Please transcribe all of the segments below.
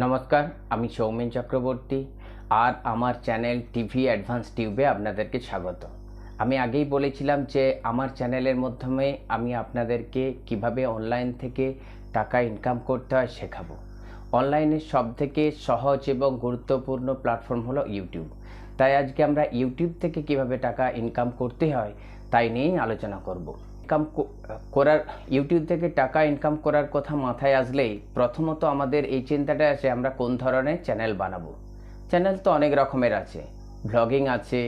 নমস্কার, আমি সৌমেন চক্রবর্তী আর আমার চ্যানেল টিভি অ্যাডভান্স টিউবে আপনাদেরকে স্বাগত। আমি আগেই বলেছিলাম যে আমার চ্যানেলের মাধ্যমে আমি আপনাদেরকে কিভাবে অনলাইন থেকে টাকা ইনকাম করতে হয় শেখাবো। অনলাইনের সবথেকে সহজ এবং গুরুত্বপূর্ণ প্ল্যাটফর্ম হলো ইউটিউব। তাই আজকে আমরা ইউটিউব থেকে কিভাবে টাকা ইনকাম করতে হয় তাই নিয়েই আলোচনা করব। ইউটিউব থেকে টাকা ইনকাম করার কথা মাথায় আসলেই প্রথমত আমাদের এই চিন্তাটা আসে আমরা কোন ধরনের চ্যানেল বানাবো। চ্যানেল তো অনেক রকমের আছে, ব্লগিং আছে,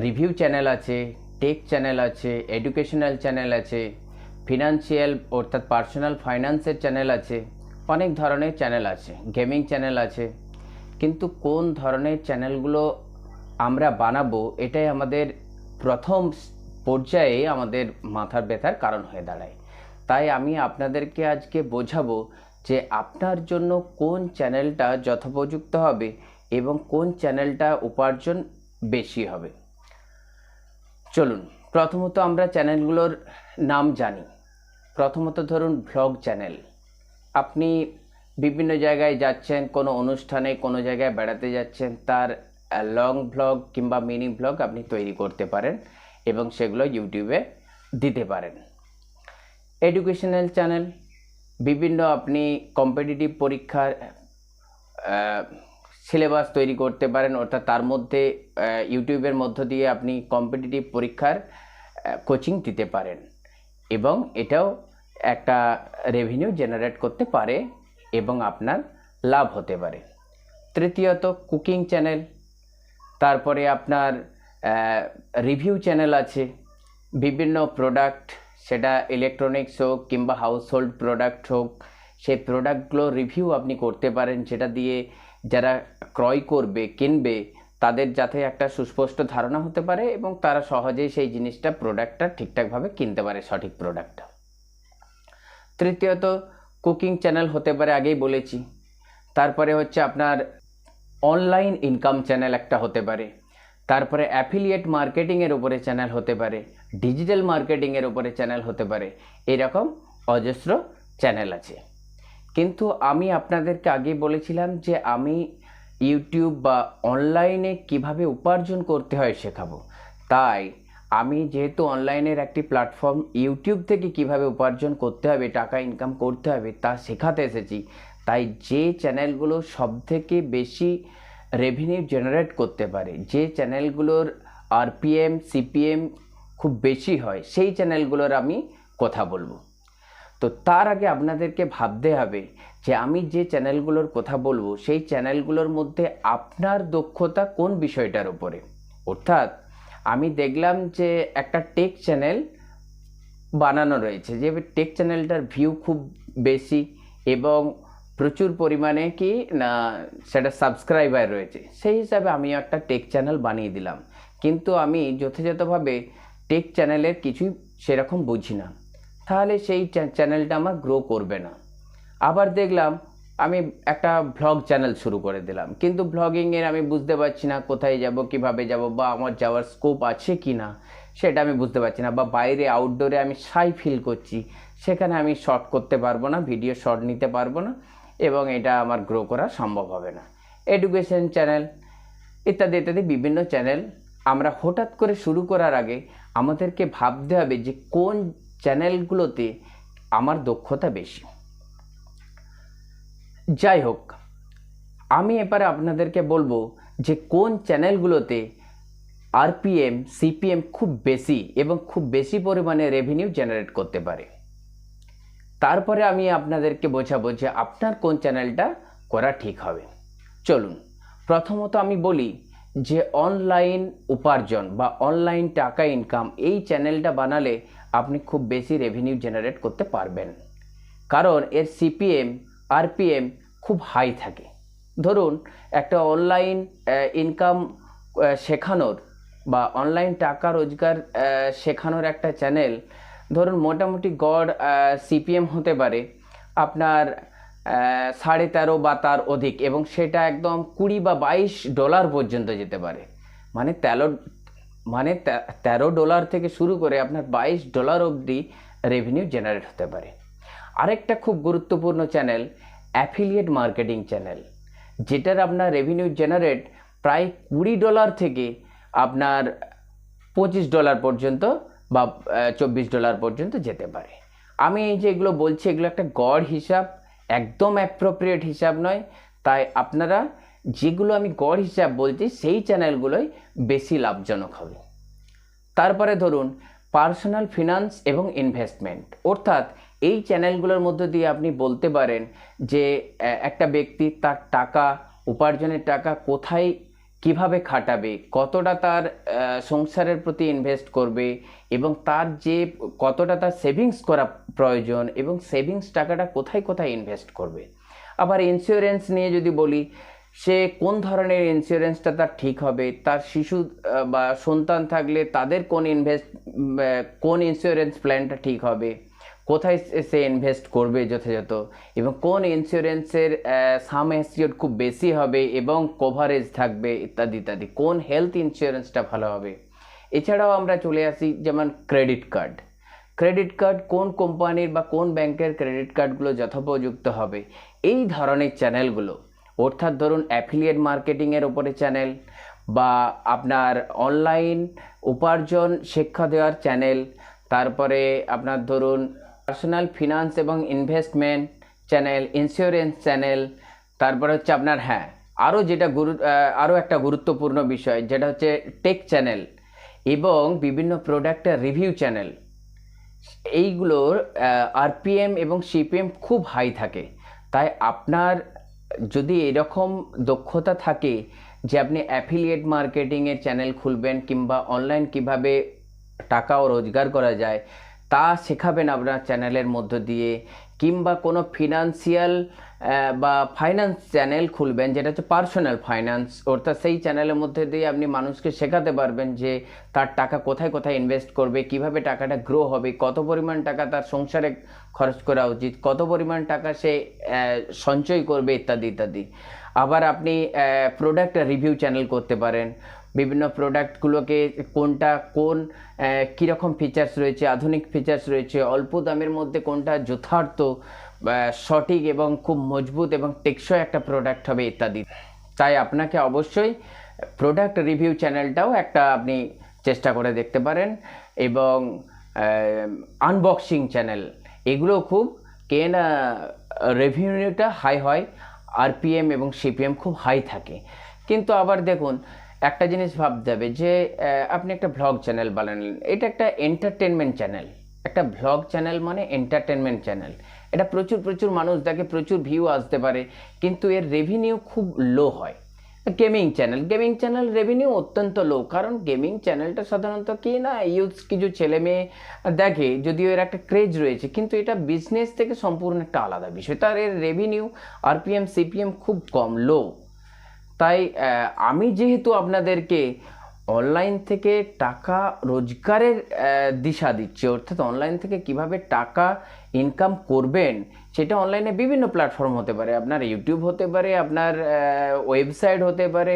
রিভিউ চ্যানেল আছে, টেক চ্যানেল আছে, এডুকেশনাল চ্যানেল আছে, ফিনান্সিয়াল অর্থাৎ পার্সোনাল ফাইন্যান্সের চ্যানেল আছে, অনেক ধরনের চ্যানেল আছে, গেমিং চ্যানেল আছে। কিন্তু কোন ধরনের চ্যানেলগুলো আমরা বানাবো এটাই আমাদের প্রথম পর্যায়ে আমাদের মাথার ব্যথার কারণ হয়ে দাঁড়ায়। তাই আমি আপনাদেরকে আজকে বোঝাবো যে আপনার জন্য কোন চ্যানেলটা যথোপযুক্ত হবে এবং কোন চ্যানেলটা উপার্জন বেশি হবে। চলুন প্রথমত আমরা চ্যানেলগুলোর নাম জানি। প্রথমত ধরুন ভ্লগ চ্যানেল। আপনি বিভিন্ন জায়গায় যাচ্ছেন, কোনো অনুষ্ঠানে কোনো জায়গায় বেড়াতে যাচ্ছেন, তার লং ভ্লগ কিংবা মিনি ভ্লগ আপনি তৈরি করতে পারেন এবং সেগুলো ইউটিউবে দিতে পারেন। এডুকেশনাল চ্যানেল, বিভিন্ন আপনি কম্পিটিটিভ পরীক্ষার সিলেবাস তৈরি করতে পারেন, অর্থাৎ তার মধ্যে ইউটিউবের মধ্য দিয়ে আপনি কম্পিটিটিভ পরীক্ষার কোচিং দিতে পারেন এবং এটাও একটা রেভিনিউ জেনারেট করতে পারে এবং আপনার লাভ হতে পারে। তৃতীয়ত কুকিং চ্যানেল, তারপরে আপনার রিভিউ চ্যানেল আছে। বিভিন্ন প্রোডাক্ট, সেটা ইলেকট্রনিক্স হোক কিংবা হাউসহোল্ড প্রোডাক্ট হোক, সেই প্রোডাক্টগুলো রিভিউ আপনি করতে পারেন, যেটা দিয়ে যারা ক্রয় করবে কিনবে তাদের যাতে একটা সুস্পষ্ট ধারণা হতে পারে এবং তারা সহজেই সেই জিনিসটা প্রোডাক্টটা ঠিকঠাকভাবে কিনতে পারে, সঠিক প্রোডাক্টটা। তৃতীয়ত কুকিং চ্যানেল হতে পারে, আগেই বলেছি। তারপরে হচ্ছে আপনার অনলাইন ইনকাম চ্যানেল একটা হতে পারে, তারপরে অ্যাফিলিয়েট মার্কেটিংয়ের উপরে চ্যানেল হতে পারে, ডিজিটাল মার্কেটিংয়ের উপরে চ্যানেল হতে পারে। এরকম অজস্র চ্যানেল আছে। কিন্তু আমি আপনাদেরকে আগে বলেছিলাম যে আমি ইউটিউব বা অনলাইনে কিভাবে উপার্জন করতে হয় শেখাবো। তাই আমি যেহেতু অনলাইনের একটি প্ল্যাটফর্ম, ইউটিউব থেকে কিভাবে উপার্জন করতে হবে, টাকা ইনকাম করতে হবে তা শেখাতে এসেছি। তাই যে চ্যানেলগুলো সবথেকে বেশি রেভিনিউ জেনারেট করতে পারে, যে চ্যানেলগুলোর আরপিএম সিপিএম খুব বেশি হয়, সেই চ্যানেলগুলোর আমি কথা বলবো। তো তার আগে আপনাদেরকে ভাবতে হবে যে আমি যে চ্যানেলগুলোর কথা বলবো সেই চ্যানেলগুলোর মধ্যে আপনার দক্ষতা কোন বিষয়টার উপরে। অর্থাৎ আমি দেখলাম যে একটা টেক চ্যানেল বানানো রয়েছে, যে টেক চ্যানেলটার ভিউ খুব বেশি এবং প্রচুর পরিমাণে কি না সেটা সাবস্ক্রাইবার রয়েছে, সেই হিসাবে আমি একটা টেক চ্যানেল বানিয়ে দিলাম। কিন্তু আমি যথাযথভাবে টেক চ্যানেলের কিছুই সেরকম বুঝি না, তাহলে সেই চ্যানেলটা আমার গ্রো করবে না। আবার দেখলাম আমি একটা ভ্লগ চ্যানেল শুরু করে দিলাম, কিন্তু ভ্লগিংয়ের আমি বুঝতে পারছি না কোথায় যাব, কিভাবে যাব, বা আমার যাওয়ার স্কোপ আছে কি না সেটা আমি বুঝতে পারছি না, বা বাইরে আউটডোরে আমি শাই ফিল করছি, সেখানে আমি শর্ট করতে পারবো না, ভিডিও শর্ট নিতে পারবো না এবং এটা আমার গ্রো করা সম্ভব হবে না। এডুকেশন চ্যানেল ইত্যাদি ইত্যাদি বিভিন্ন চ্যানেল আমরা হঠাৎ করে শুরু করার আগে আমাদেরকে ভাবতে হবে যে কোন চ্যানেলগুলোতে আমার দক্ষতা বেশি। যাই হোক, আমি এবারে আপনাদেরকে বলবো যে কোন চ্যানেলগুলোতে আরপিএম সিপিএম খুব বেশি এবং খুব বেশি পরিমাণে রেভিনিউ জেনারেট করতে পারে। তারপরে আমি আপনাদেরকে বোঝাবো যে আপনার কোন চ্যানেলটা করা ঠিক হবে। চলুন প্রথমত আমি বলি যে অনলাইন উপার্জন বা অনলাইন টাকা ইনকাম, এই চ্যানেলটা বানালে আপনি খুব বেশি রেভিনিউ জেনারেট করতে পারবেন, কারণ এর সিপিএম আরপিএম খুব হাই থাকে। ধরুন একটা অনলাইন ইনকাম শেখানোর বা অনলাইন টাকা রোজগার শেখানোর একটা চ্যানেল, ধরুন মোটামুটি গড় সিপিএম হতে পারে আপনার $13.5 বা তার অধিক, এবং সেটা একদম $20 বা $22 পর্যন্ত যেতে পারে। মানে $13 থেকে শুরু করে আপনার $22 অবধি রেভিনিউ জেনারেট হতে পারে। আরেকটা খুব গুরুত্বপূর্ণ চ্যানেল অ্যাফিলিয়েট মার্কেটিং চ্যানেল, যেটার আপনার রেভিনিউ জেনারেট প্রায় $20 থেকে আপনার $25 পর্যন্ত বা $24 পর্যন্ত যেতে পারে। আমি এই যে এগুলো বলছি এগুলো একটা গড় হিসাব, একদম অ্যাপ্রোপ্রিয়েট হিসাব নয়। তাই আপনারা যেগুলো আমি গড় হিসাব বলছি সেই চ্যানেলগুলোই বেশি লাভজনক হবে। তারপরে ধরুন পার্সোনাল ফিনান্স এবং ইনভেস্টমেন্ট, অর্থাৎ এই চ্যানেলগুলোর মধ্য দিয়ে আপনি বলতে পারেন যে একটা ব্যক্তি তার টাকা, উপার্জনের টাকা কোথায় কিভাবে খাটাবে, কতটা তার সংসারের প্রতি ইনভেস্ট করবে এবং তার যে কতটা তার সেভিংস করা প্রয়োজন এবং সেভিংস টাকাটা কোথায় কোথায় ইনভেস্ট করবে। আবার ইন্স্যুরেন্স নিয়ে যদি বলি, সে কোন ধরনের ইন্স্যুরেন্সটা তার ঠিক হবে, তার শিশু বা সন্তান থাকলে তাদের কোন ইন্স্যুরেন্স প্ল্যানটা ঠিক হবে, কোথায় সে ইনভেস্ট করবে যথাযথ, এবং কোন ইন্স্যুরেন্সের সাম অ্যাসিওর খুব বেশি হবে এবং কভারেজ থাকবে ইত্যাদি ইত্যাদি, কোন হেলথ ইন্স্যুরেন্সটা ভালো হবে। এছাড়াও আমরা চলে আসি যেমন ক্রেডিট কার্ড কোন কোম্পানির বা কোন ব্যাংকের ক্রেডিট কার্ডগুলো যথোপযুক্ত হবে, এই ধরনের চ্যানেলগুলো, অর্থাৎ ধরুন অ্যাফিলিয়েট মার্কেটিংয়ের ওপরে চ্যানেল বা আপনার অনলাইন উপার্জন শিক্ষা দেওয়ার চ্যানেল, তারপরে আপনার ধরুন পার্সোনাল ফিনান্স এবং ইনভেস্টমেন্ট চ্যানেল, ইন্স্যুরেন্স চ্যানেল, তারপরে হচ্ছে আপনার আরও একটা গুরুত্বপূর্ণ বিষয় যেটা হচ্ছে টেক চ্যানেল এবং বিভিন্ন প্রোডাক্টের রিভিউ চ্যানেল। এইগুলোর আরপিএম এবং সিপিএম খুব হাই থাকে। তাই আপনার যদি এরকম দক্ষতা থাকে যে আপনি অ্যাফিলিয়েট মার্কেটিংয়ের চ্যানেল খুলবেন কিংবা অনলাইন কিভাবে টাকাও রোজগার করা যায় তা শেখাবেন আপনার চ্যানেলের মধ্য দিয়ে, কিংবা কোনো ফিনান্সিয়াল বা ফাইন্যান্স চ্যানেল খুলবেন যেটা হচ্ছে পার্সোনাল ফাইন্যান্স, অর্থাৎ সেই চ্যানেলের মধ্যে দিয়ে আপনি মানুষকে শেখাতে পারবেন যে তার টাকা কোথায় কোথায় ইনভেস্ট করবে, কিভাবে টাকাটা গ্রো হবে, কত পরিমাণ টাকা তার সংসারে খরচ করা উচিত, কত পরিমাণ টাকা সে সঞ্চয় করবে ইত্যাদি ইত্যাদি। আবার আপনি প্রোডাক্ট রিভিউ চ্যানেল করতে পারেন, বিভিন্ন প্রোডাক্টগুলোকে কোন কীরকম ফিচার্স রয়েছে, আধুনিক ফিচার্স রয়েছে, অল্প দামের মধ্যে কোনটা যথার্থ সঠিক এবং খুব মজবুত এবং টেকসই একটা প্রোডাক্ট হবে ইত্যাদি। তাই আপনাকে অবশ্যই প্রোডাক্ট রিভিউ চ্যানেলটাও একটা আপনি চেষ্টা করে দেখতে পারেন, এবং আনবক্সিং চ্যানেল, এগুলো খুব রেভিনিউটা হাই হয়, আরপিএম এবং সিপিএম খুব হাই থাকে। কিন্তু আবার দেখুন একটা জিনিস ভাবতে হবে যে আপনি একটা ভ্লগ চ্যানেল বানালেন, এটা একটা এন্টারটেনমেন্ট চ্যানেল, একটা ভ্লগ চ্যানেল মানে এন্টারটেনমেন্ট চ্যানেল, এটা প্রচুর মানুষ দেখে, প্রচুর ভিউ আসতে পারে, কিন্তু এর রেভিনিউ খুব লো হয়। গেমিং চ্যানেল রেভিনিউ অত্যন্ত লো, কারণ গেমিং চ্যানেলটা সাধারণত কিছু ছেলে মেয়ে দেখে, যদিও এর একটা ক্রেজ রয়েছে, কিন্তু এটা বিজনেস থেকে সম্পূর্ণ একটা আলাদা বিষয়, তার এর রেভিনিউ আরপিএম সিপিএম খুব কম, লো। তাই আমি যেহেতু আপনাদেরকে অনলাইন থেকে টাকা রোজগারের দিশা দিচ্ছি, অর্থাৎ অনলাইন থেকে কিভাবে টাকা ইনকাম করবেন, সেটা অনলাইনে বিভিন্ন প্ল্যাটফর্ম হতে পারে, আপনার ইউটিউব হতে পারে, আপনার ওয়েবসাইট হতে পারে,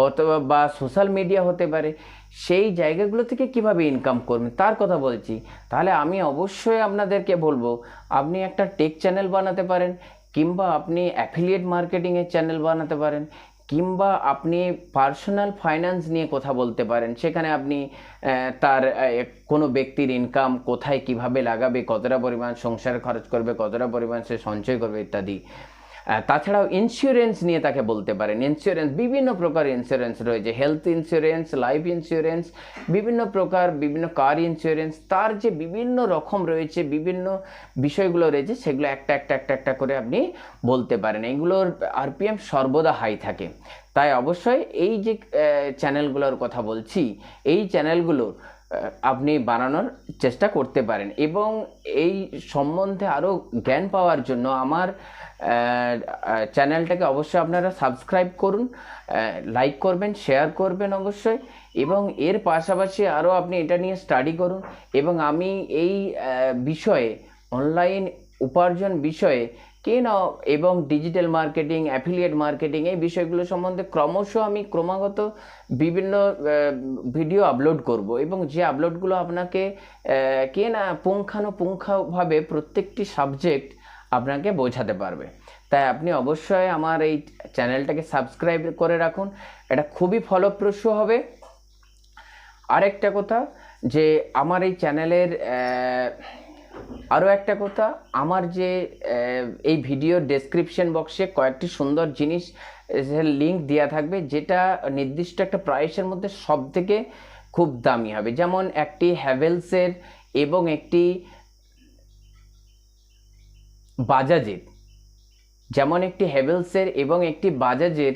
অথবা বা সোশ্যাল মিডিয়া হতে পারে, সেই জায়গাগুলো থেকে কিভাবে ইনকাম করবেন তার কথা বলছি। তাহলে আমি অবশ্যই আপনাদেরকে বলবো আপনি একটা টেক চ্যানেল বানাতে পারেন, কিংবা আপনি অ্যাফিলিয়েট মার্কেটিংয়ের চ্যানেল বানাতে পারেন, কিংবা আপনি পার্সোনাল ফাইন্যান্স নিয়ে কথা বলতে পারেন, সেখানে আপনি তার কোনো ব্যক্তির ইনকাম কোথায় কিভাবে লাগাবে, কতটা পরিমাণ সংসারে খরচ করবে, কতটা পরিমাণ সে সঞ্চয় করবে ইত্যাদি। তাছাড়াও ইন্স্যুরেন্স নিয়ে তাকে বলতে পারেন, ইন্স্যুরেন্স বিভিন্ন প্রকার ইন্স্যুরেন্স রয়েছে, হেলথ ইন্স্যুরেন্স, লাইফ ইন্স্যুরেন্স, বিভিন্ন প্রকার, বিভিন্ন কার ইন্স্যুরেন্স, তার যে বিভিন্ন রকম রয়েছে, বিভিন্ন বিষয়গুলো রয়েছে, সেগুলো একটা করে আপনি বলতে পারেন। এগুলোর আরপিএম সর্বদা হাই থাকে। তাই অবশ্যই এই যে চ্যানেলগুলোর কথা বলছি, এই চ্যানেলগুলো আপনি বানানোর চেষ্টা করতে পারেন, এবং এই সম্বন্ধে আরও জ্ঞান পাওয়ার জন্য আমার চ্যানেলটাকে অবশ্যই আপনারা সাবস্ক্রাইব করুন, লাইক করবেন, শেয়ার করবেন অবশ্যই, এবং এর পাশাপাশি আরও আপনি এটা নিয়ে স্টাডি করুন। এবং আমি এই বিষয়ে, অনলাইন উপার্জন বিষয়ে এবং ডিজিটাল মার্কেটিং, অ্যাফিলিয়েট মার্কেটিং, এই বিষয়গুলো সম্বন্ধে আমি ক্রমাগত বিভিন্ন ভিডিও আপলোড করব, এবং যে আপলোডগুলো আপনাকে পুঙ্খানুপুঙ্খভাবে প্রত্যেকটি সাবজেক্ট আপনাকে বোঝাতে পারবে। তাই আপনি অবশ্যই আমার এই চ্যানেলটাকে সাবস্ক্রাইব করে রাখুন, এটা খুবই ফলপ্রসূ হবে। আরেকটা কথা যে আমার এই চ্যানেলের আরও একটা কথা, আমার যে এই ভিডিও ডেসক্রিপশন বক্সে কয়েকটি সুন্দর জিনিস লিঙ্ক দেওয়া থাকবে, যেটা নির্দিষ্ট একটা প্রাইসের মধ্যে সব থেকে খুব দামি হবে। যেমন একটি হ্যাভেলসের এবং একটি বাজাজের, যেমন একটি হ্যাভেলসের এবং একটি বাজাজের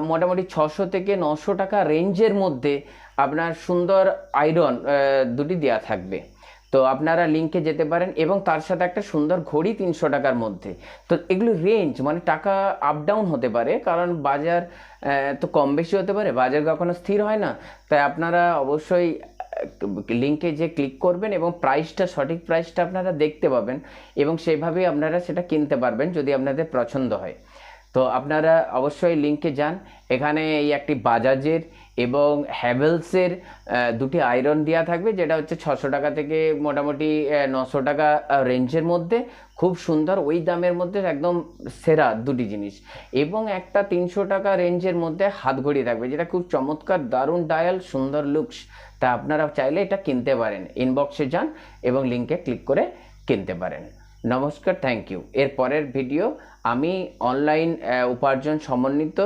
মোটামুটি 600 থেকে 900 টাকা রেঞ্জের মধ্যে আপনার সুন্দর আয়রন দুটি দেওয়া থাকবে। তো আপনারা লিঙ্কে যেতে পারেন, এবং তার সাথে একটা সুন্দর ঘড়ি 300 টাকার মধ্যে। তো এগুলো রেঞ্জ মানে টাকা আপ ডাউন হতে পারে, কারণ বাজার তো কম বেশি হতে পারে, বাজার কখনো স্থির হয় না। তাই আপনারা অবশ্যই লিঙ্কে যে ক্লিক করবেন এবং প্রাইসটা, সঠিক প্রাইসটা আপনারা দেখতে পাবেন, এবং সেইভাবেই আপনারা সেটা কিনতে পারবেন যদি আপনাদের পছন্দ হয়। তো আপনারা অবশ্যই লিঙ্কে যান। এখানে এই একটি বাজাজের এবং হ্যাভেলসের দুটি আয়রন দেওয়া থাকবে, যেটা হচ্ছে 600 টাকা থেকে মোটামুটি 900 টাকা রেঞ্জের মধ্যে, খুব সুন্দর ওই দামের মধ্যে একদম সেরা দুটি জিনিস। এবং একটা 300 টাকা রেঞ্জের মধ্যে হাতঘড়ি থাকবে, যেটা খুব চমৎকার, দারুণ ডায়াল, সুন্দর লুকস। তা আপনারা চাইলে এটা কিনতে পারেন, ইনবক্সে যান এবং লিঙ্কে ক্লিক করে কিনতে পারেন। নমস্কার, থ্যাংক ইউ। এর পরের ভিডিও আমি অনলাইন উপার্জন সমন্বিত,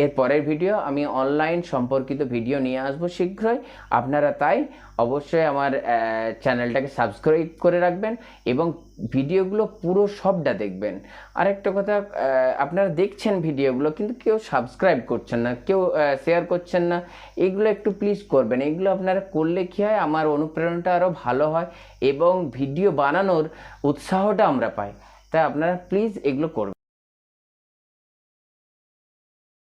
এর পরের ভিডিও আমি অনলাইন সম্পর্কিত ভিডিও নিয়ে আসবো শীঘ্রই। আপনারা তাই অবশ্যই আমার চ্যানেলটাকে সাবস্ক্রাইব করে রাখবেন এবং ভিডিওগুলো পুরো সবটা দেখবেন। আরেকটা কথা, আপনারা দেখছেন ভিডিওগুলো কিন্তু কেউ সাবস্ক্রাইব করছেন না, কেউ শেয়ার করছেন না, এগুলো একটু প্লিজ করবেন। এগুলো আপনারা করলে কী হয়, আমার অনুপ্রেরণাটা আরও ভালো হয় এবং ভিডিও বানানোর উৎসাহটা আমরা পাই। তাই আপনারা প্লিজ এগুলো করবেন।